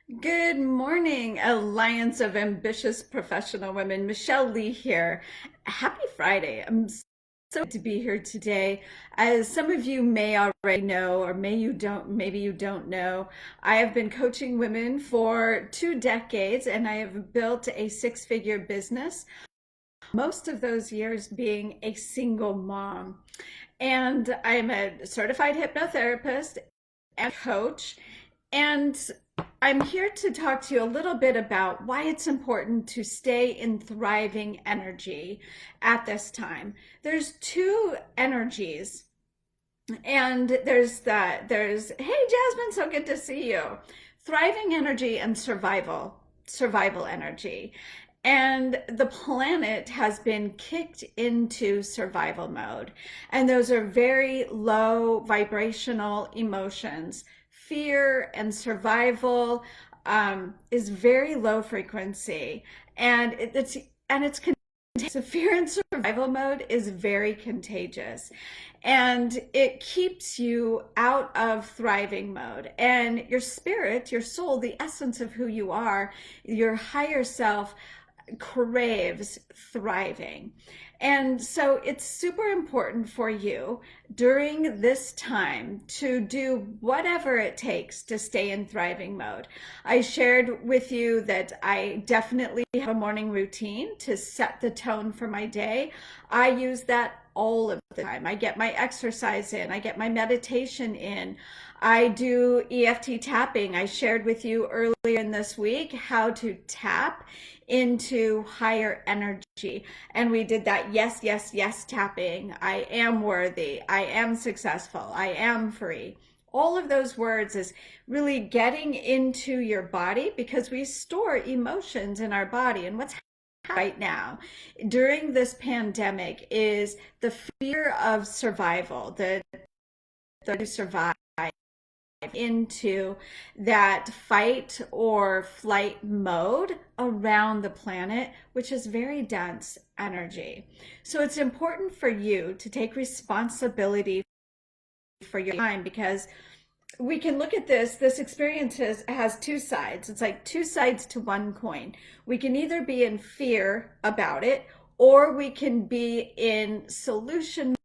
Good morning, Alliance of Ambitious Professional Women. Michelle Lee here. Happy Friday. I'm so good to be here today. As some of you may already know, or maybe you don't know, I have been coaching women for 2 decades and I have built a six-figure business, most of those years being a single mom. And I'm a certified hypnotherapist and coach. And I'm here to talk to you a little bit about why it's important to stay in thriving energy at this time. There's two energies, and there's hey Jasmine, so good to see you. Thriving energy and survival energy. And the planet has been kicked into survival mode. And those are very low vibrational emotions. Fear and survival is very low frequency. And it's so fear and survival mode is very contagious, and it keeps you out of thriving mode. And your spirit, your soul, the essence of who you are, your higher self craves thriving. And so it's super important for you during this time to do whatever it takes to stay in thriving mode. I shared with you that I definitely have a morning routine to set the tone for my day. I use that all of the time. I get my exercise in, I get my meditation in. I do EFT tapping. I shared with you earlier in this week how to tap into higher energy. And we did that yes, yes, yes tapping. I am worthy. I am successful. I am free. All of those words is really getting into your body, because we store emotions in our body. And what's right now during this pandemic is the fear of survival, the to survive into that fight or flight mode around the planet, which is very dense energy. So it's important for you to take responsibility for your time, because we can look at this experience has two sides. It's like two sides to one coin. We can either be in fear about it, or we can be in solution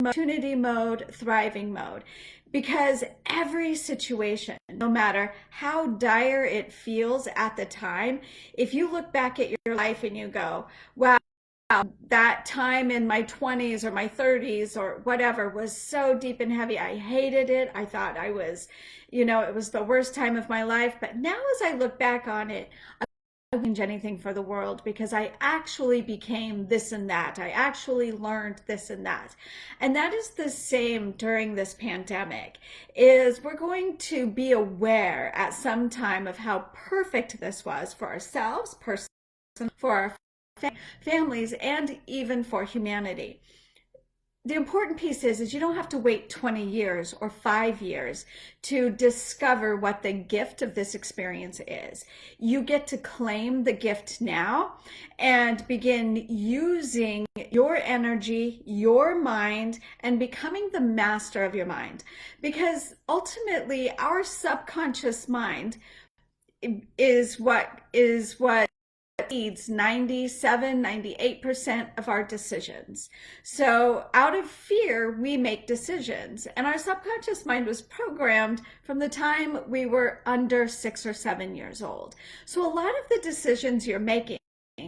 opportunity mode, thriving mode. Because every situation, no matter how dire it feels at the time, if you look back at your life and you go, wow, that time in my 20s or my 30s or whatever was so deep and heavy. I hated it. I thought I was, it was the worst time of my life. But now as I look back on it, change anything for the world, because I actually became this and that. I actually learned this and that. And that is the same during this pandemic, is we're going to be aware at some time of how perfect this was for ourselves, personally, for our families, and even for humanity. The important piece is you don't have to wait 20 years or 5 years to discover what the gift of this experience is. You get to claim the gift now and begin using your energy, your mind, and becoming the master of your mind. Because ultimately, our subconscious mind is what leads 98% of our decisions. So out of fear, we make decisions. And our subconscious mind was programmed from the time we were under 6 or 7 years old. So a lot of the decisions you're making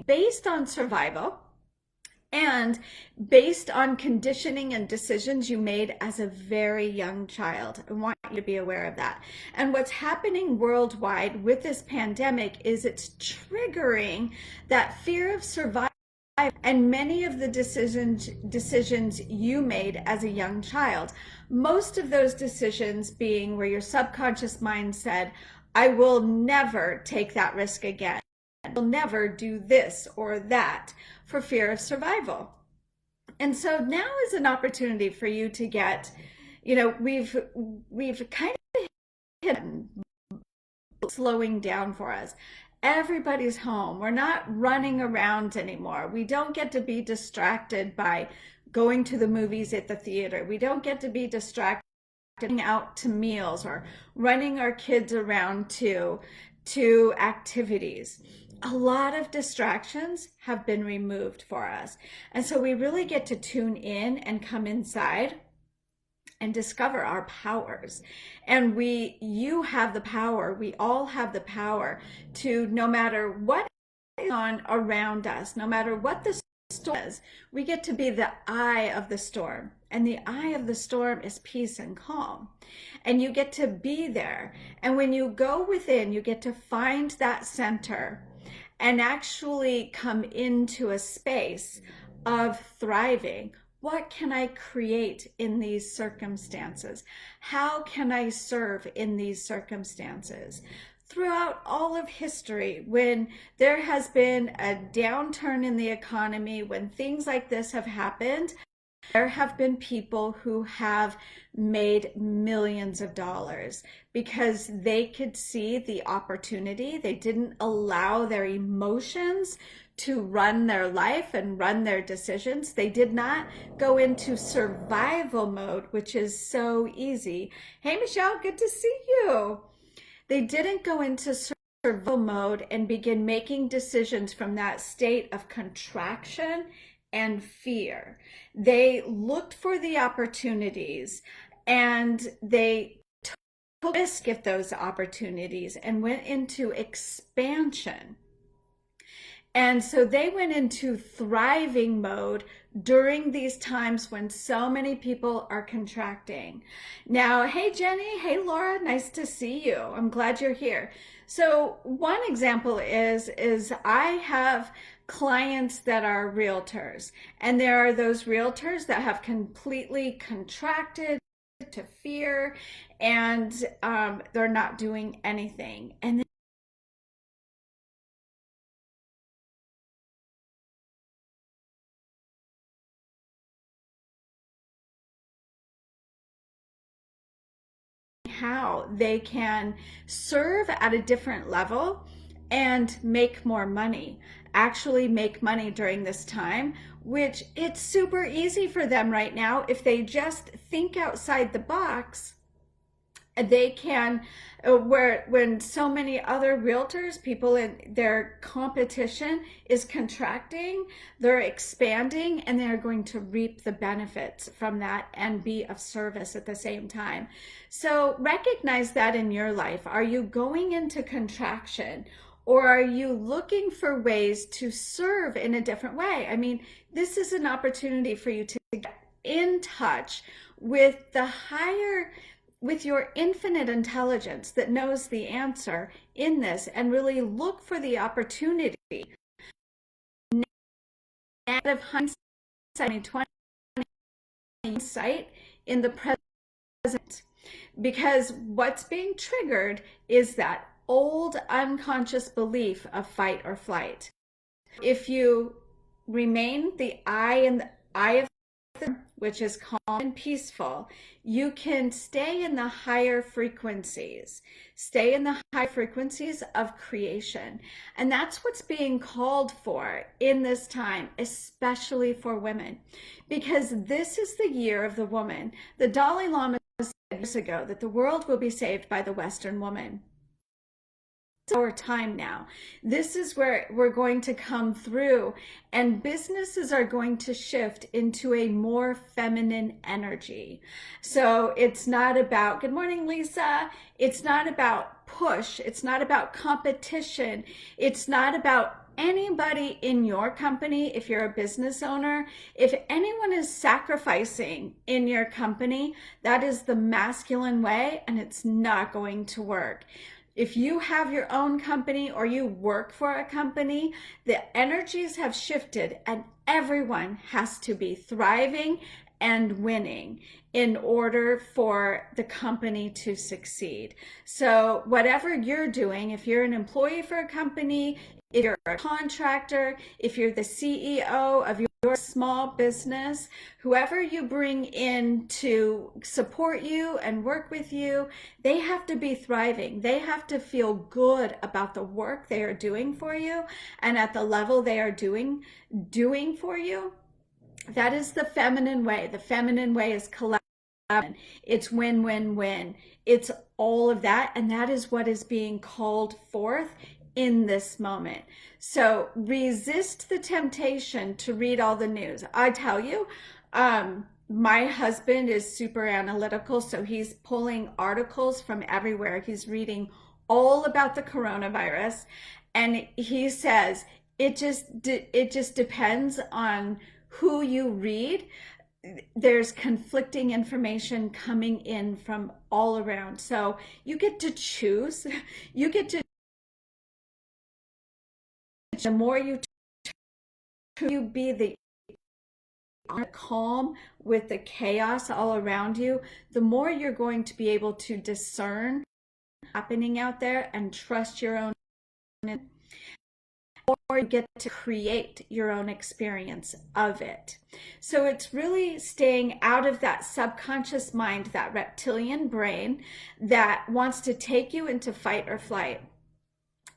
based on survival and based on conditioning and decisions you made as a very young child. I want you to be aware of that. And what's happening worldwide with this pandemic is it's triggering that fear of survival, and many of the decisions you made as a young child. Most of those decisions being where your subconscious mind said, I will never take that risk again. I will never do this or that, for fear of survival. And so now is an opportunity for you to get, we've kind of hit slowing down for us. Everybody's home. We're not running around anymore. We don't get to be distracted by going to the movies at the theater. We don't get to be distracted out to meals or running our kids around to to activities. A lot of distractions have been removed for us. And so we really get to tune in and come inside and discover our powers. And you have the power, we all have the power to, no matter what is on around us, no matter what the storm is, we get to be the eye of the storm. And the eye of the storm is peace and calm. And you get to be there. And when you go within, you get to find that center and actually come into a space of thriving. What can I create in these circumstances? How can I serve in these circumstances? Throughout all of history, when there has been a downturn in the economy, when things like this have happened, there have been people who have made millions of dollars because they could see the opportunity. They didn't allow their emotions to run their life and run their decisions. They did not go into survival mode, which is so easy. Hey, Michelle, good to see you. They didn't go into survival mode and begin making decisions from that state of contraction and fear. They looked for the opportunities and they took a risk at those opportunities and went into expansion. And so they went into thriving mode during these times when so many people are contracting. Now, hey, Jenny. Hey, Laura. Nice to see you. I'm glad you're here. So one example is I have clients that are realtors, and there are those realtors that have completely contracted to fear, and they're not doing anything. And how they can serve at a different level and make more money, actually make money during this time, which it's super easy for them right now. If they just think outside the box, they can, when so many other realtors, people in their competition is contracting, they're expanding, and they're going to reap the benefits from that and be of service at the same time. So recognize that in your life. Are you going into contraction? Or are you looking for ways to serve in a different way? I mean, this is an opportunity for you to get in touch with the higher, with your infinite intelligence that knows the answer in this, and really look for the opportunity out of hindsight 2020 insight in the present. Because what's being triggered is that old unconscious belief of fight or flight. If you remain the eye in the eye of the, which is calm and peaceful, you can stay in the higher frequencies, stay in the high frequencies of creation. And that's what's being called for in this time, especially for women, because this is the year of the woman. The Dalai Lama said years ago that the world will be saved by the Western woman. Our time now. This is where we're going to come through, and businesses are going to shift into a more feminine energy. So it's not about, good morning, Lisa. It's not about push. It's not about competition. It's not about anybody in your company. If you're a business owner, if anyone is sacrificing in your company, that is the masculine way, and it's not going to work. If you have your own company or you work for a company, the energies have shifted and everyone has to be thriving and winning in order for the company to succeed. So whatever you're doing, if you're an employee for a company, if you're a contractor, if you're the CEO of your small business, whoever you bring in to support you and work with you, they have to be thriving. They have to feel good about the work they are doing for you and at the level they are doing for you. That is the feminine way. The feminine way is collaborative. It's win, win, win. It's all of that. And that is what is being called forth in this moment. So resist the temptation to read all the news. I tell you, my husband is super analytical, so he's pulling articles from everywhere. He's reading all about the coronavirus, and he says it just depends on who you read. There's conflicting information coming in from all around. So you get to choose. You get to, the more you be the calm with the chaos all around you, the more you're going to be able to discern what's happening out there and trust your own, or you get to create your own experience of it. So it's really staying out of that subconscious mind, that reptilian brain that wants to take you into fight or flight.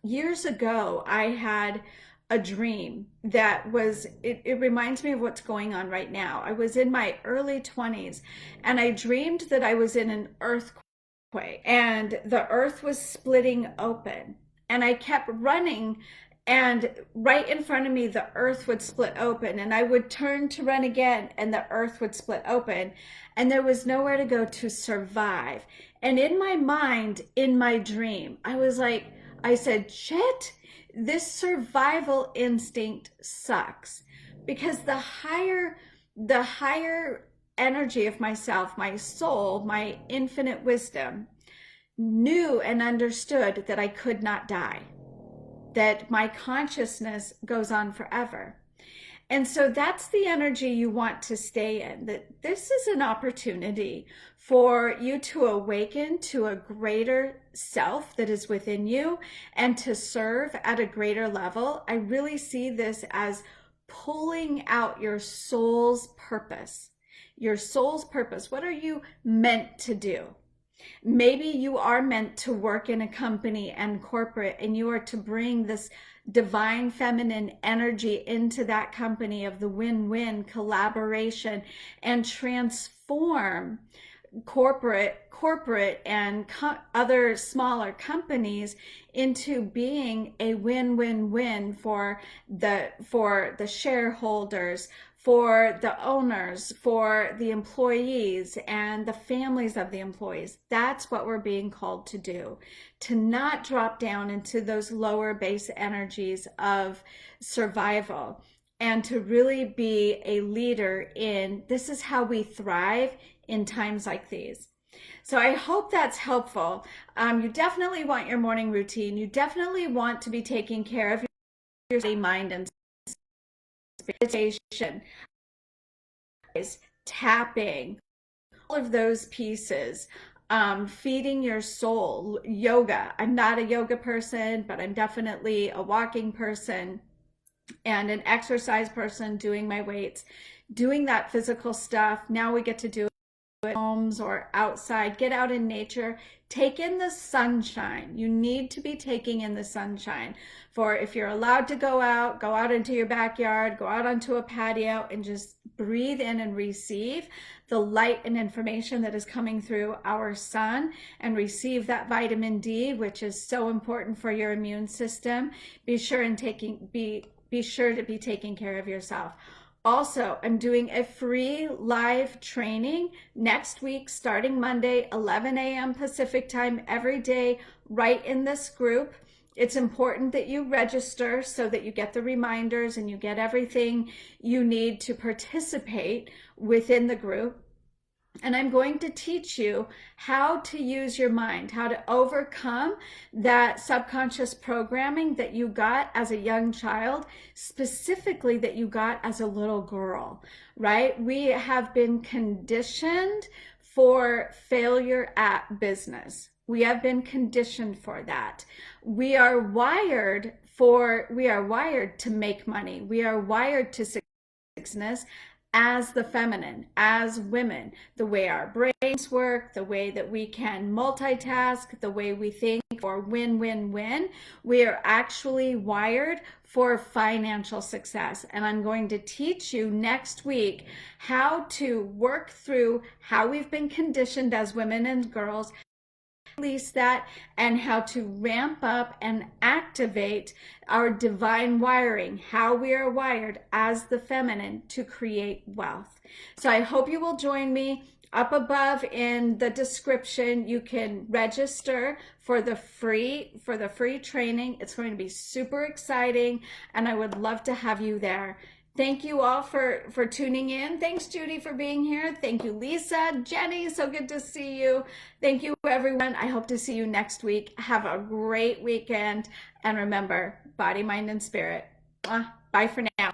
Years ago, I had a dream that was, it reminds me of what's going on right now. I was in my early 20s and I dreamed that I was in an earthquake and the earth was splitting open. And I kept running, and right in front of me, the earth would split open, and I would turn to run again, and the earth would split open, and there was nowhere to go to survive. And in my mind, in my dream, I said, shit, this survival instinct sucks, because the higher energy of myself, my soul, my infinite wisdom, knew and understood that I could not die, that my consciousness goes on forever. And so that's the energy you want to stay in, that this is an opportunity for you to awaken to a greater self that is within you and to serve at a greater level. I really see this as pulling out your soul's purpose. Your soul's purpose. What are you meant to do? Maybe you are meant to work in a company and corporate, and you are to bring this divine feminine energy into that company of the win-win collaboration and transform corporate and other smaller companies into being a win-win-win for the shareholders, for the owners, for the employees and the families of the employees. That's what we're being called to do, to not drop down into those lower base energies of survival, and to really be a leader in, this is how we thrive in times like these. So I hope that's helpful. You definitely want your morning routine. You definitely want to be taking care of your body, mind, and meditation, tapping, all of those pieces, feeding your soul, yoga. I'm not a yoga person, but I'm definitely a walking person and an exercise person, doing my weights, doing that physical stuff. Now we get to do at homes or outside. Get out in nature, take in the sunshine. You need to be taking in the sunshine. For if you're allowed to go out into your backyard, go out onto a patio and just breathe in and receive the light and information that is coming through our sun, and receive that vitamin D, which is so important for your immune system. Be sure to be taking care of yourself. Also, I'm doing a free live training next week, starting Monday, 11 a.m. Pacific time, every day, right in this group. It's important that you register so that you get the reminders and you get everything you need to participate within the group. And I'm going to teach you how to use your mind, how to overcome that subconscious programming that you got as a young child, specifically that you got as a little girl, right? We have been conditioned for failure at business. We have been conditioned for that. We are wired to make money. We are wired to success. as the feminine, as women, the way our brains work, the way that we can multitask, the way we think for win, win, win. We are actually wired for financial success. And I'm going to teach you next week how to work through how we've been conditioned as women and girls, release that, and how to ramp up and activate our divine wiring, how we are wired as the feminine to create wealth. So I hope you will join me. Up above in the description, you can register for the free training. It's going to be super exciting, and I would love to have you there. Thank you all for tuning in. Thanks, Judy, for being here. Thank you, Lisa, Jenny, so good to see you. Thank you, everyone. I hope to see you next week. Have a great weekend. And remember, body, mind, and spirit. Bye for now.